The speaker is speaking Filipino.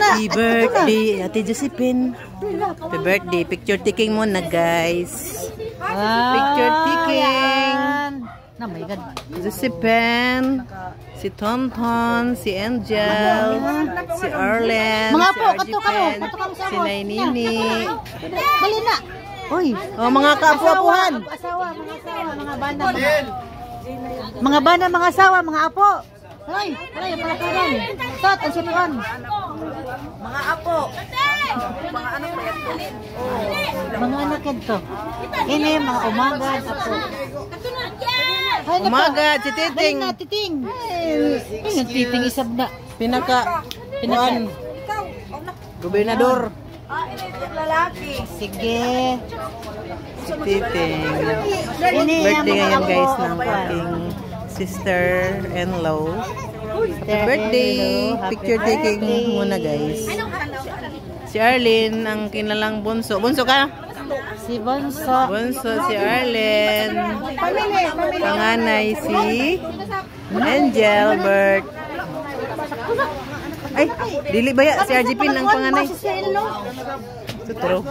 Happy birthday, Ate Josephine. Happy birthday. Picture taking muna, guys. Picture taking. Oh my God. Josephine, si Tonton, si Angel, si Arlen, Mga si po, kato Arjipen, kamo sa si ako. Nainini. Dali na. Uy. Oh, mga kaapo-apuhan. Asawa, mga bana. Mga bana, mga asawa, mga apo. Hoy, yung palakaran. Tot, ang sinuan. Mga apo. Mga anak mo yan. Mga anak yan to. Ini, mga umagad, apo. Umaga, si Titing. Dali na, titing. Ay, titing isab na. Pinaka, gobernador. Lalaki. Sige. Si Titing. Ini, Birthday mga ngayon, apo. guys, ng aking sister-in-law. Happy birthday. Picture taking muna, guys. Si Arlene, ang kinalang bunso. Bunso ka? Si Bonso. Bunso, si Arlen. Panganay, si Angel Bert. Ay, dili ba ya? Si Arjipin ang panganay. Tuturo.